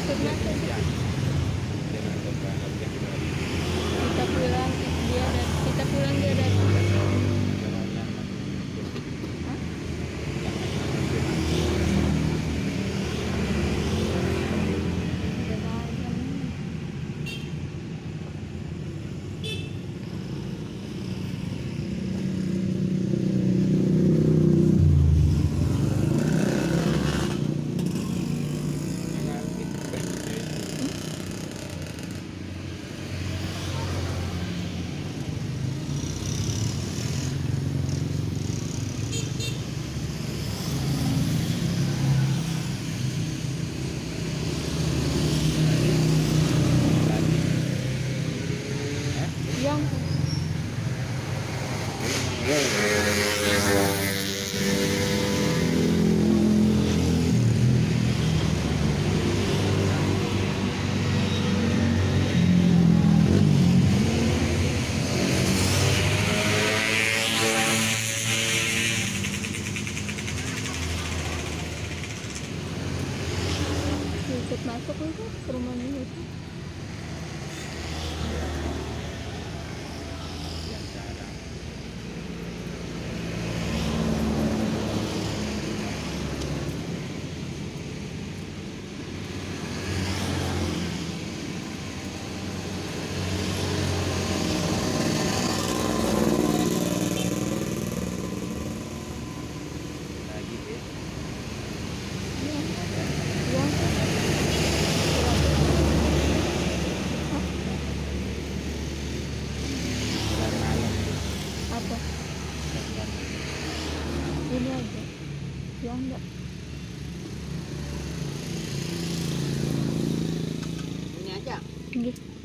ikut masuk Ya, jangan berharap yang kita kita pulang kita pulang dia datang. kalau nyaman Hah? Udah malam. Yang ikut masuk itu ke rumahnya itu. yang sekarang lagi deh Yang yang bulan malam apa? bulan Ini aja. Yang enggak. Ini aja. Nggih.